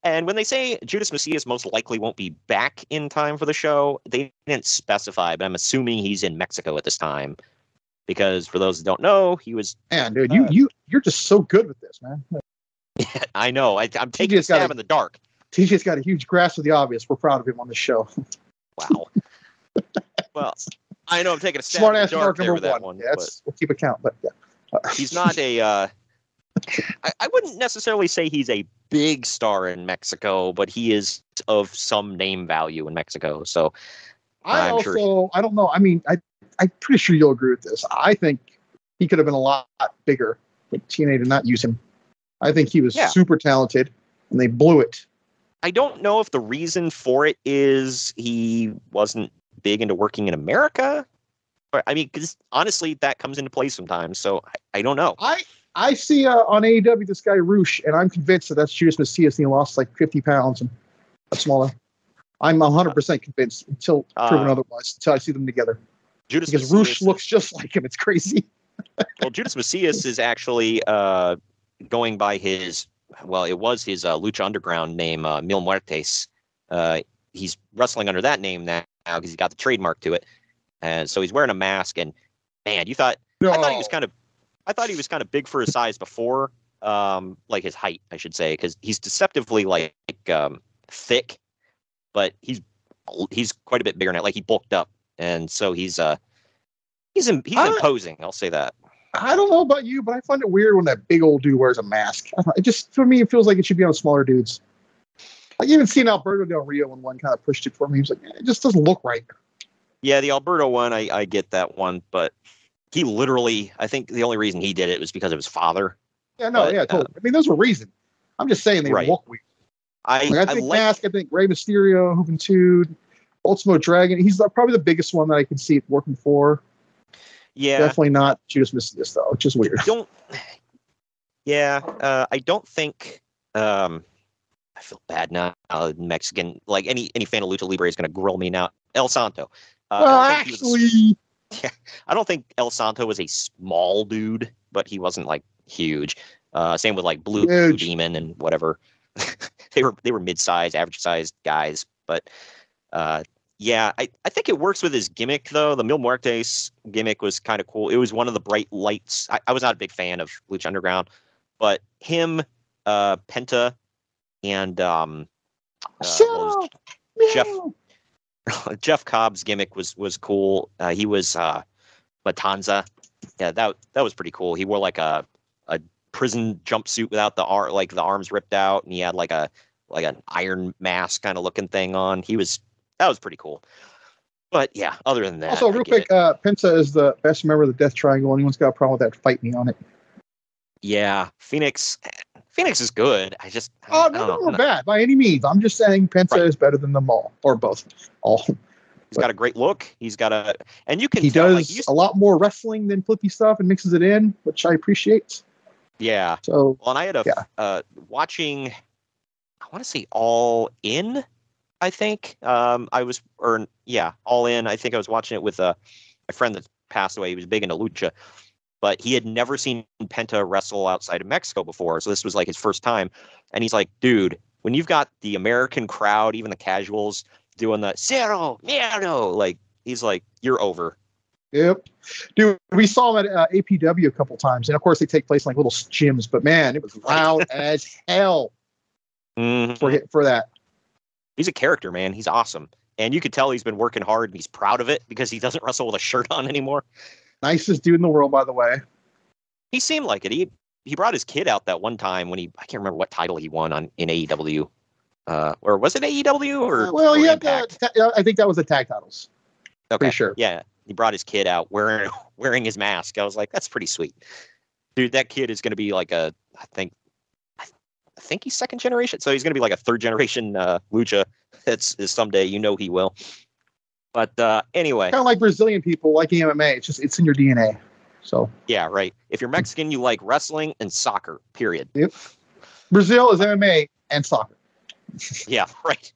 And when they say Judas Mesias most likely won't be back in time for the show, they didn't specify, but I'm assuming he's in Mexico at this time. Because for those that don't know, he was... Man, dude, you're just so good with this, man. I know. I'm taking a stab in the dark. TJ's got a huge grasp of the obvious. We're proud of him on this show. Wow. Well, I know I'm taking a stab in the dark there with that one. Yeah, we'll keep account, but yeah. He's not a... I wouldn't necessarily say he's a big star in Mexico, but he is of some name value in Mexico. So I don't know. I mean, I'm pretty sure you'll agree with this. I think he could have been a lot bigger, but TNA did not use him. I think he was super talented, and they blew it. I don't know if the reason for it is he wasn't big into working in America. I mean, because honestly, that comes into play sometimes. So I don't know. I see on AEW this guy Roosh, and I'm convinced that that's Judas Mesias, and he lost like 50 pounds and smaller. I'm 100% convinced until proven otherwise. Until I see them together. Because Roosh looks just like him. It's crazy. Well, Judas Mesias is actually going by his Lucha Underground name, Mil Muertes. He's wrestling under that name now because he's got the trademark to it, and so he's wearing a mask. And man, I thought he was kind of big for his size before, like his height, I should say, because he's deceptively like thick, but he's quite a bit bigger now. Like he bulked up, and so he's imposing. I'll say that. I don't know about you, but I find it weird when that big old dude wears a mask. It just, for me, it feels like it should be on smaller dudes. Like even seeing Alberto Del Rio when one kind of pushed it for me, he was like, it just doesn't look right. Yeah, the Alberto one, I get that one, but he literally, I think the only reason he did it was because of his father. Yeah, no, totally. I mean, there's a reason. I'm just saying they look weird. I think Mask, I think Rey Mysterio, Juventud, Ultimo Dragon, he's probably the biggest one that I can see it working for. Yeah. Definitely not Judas Mesias, though, which is weird. I don't think, I feel bad now, Mexican, like any fan of Lucha Libre is going to grill me now. El Santo. I don't think El Santo was a small dude, but he wasn't like huge. Same with like Blue Demon and whatever. they were mid-sized, average-sized guys, but I think it works with his gimmick though. The Mil Muertes gimmick was kind of cool. It was one of the bright lights. I was not a big fan of Lucha Underground, but him, Penta, and Jeff Cobb's gimmick was cool. He was Matanza. Yeah, that was pretty cool. He wore like a prison jumpsuit without the arms ripped out, and he had like an iron mask kind of looking thing on. That was pretty cool. But yeah, other than that. Also, real quick, Penta is the best member of the Death Triangle. Anyone's got a problem with that, fight me on it. Yeah, Phoenix is good. None of them are bad by any means. I'm just saying Penta is better than them all, or both. All. He's got a great look. And you can. He does a lot more wrestling than flippy stuff and mixes it in, which I appreciate. Yeah. So, and I had watching. I want to say All In. I think All In. I think I was watching it with my friend that passed away. He was big into lucha, but he had never seen Penta wrestle outside of Mexico before. So this was like his first time. And he's like, dude, when you've got the American crowd, even the casuals doing the Zero, Miedo, like he's like, you're over. Yep. Dude, we saw him at APW a couple times. And of course they take place in like little gyms, but man, it was loud as hell for that. He's a character, man. He's awesome. And you could tell he's been working hard and he's proud of it because he doesn't wrestle with a shirt on anymore. Nicest dude in the world, by the way. He seemed like it. He brought his kid out that one time when I can't remember what title he won in AEW. Or was it AEW or Impact? I think that was the tag titles. Okay. Pretty sure. Yeah. He brought his kid out wearing his mask. I was like, that's pretty sweet. Dude, that kid is going to be like I think he's second generation. So he's going to be like a third generation lucha. That's someday, he will. But anyway. Kind of like Brazilian people liking MMA. It's in your DNA. So yeah, right. If you're Mexican, you like wrestling and soccer, period. Yep. Brazil is MMA and soccer. Yeah, right.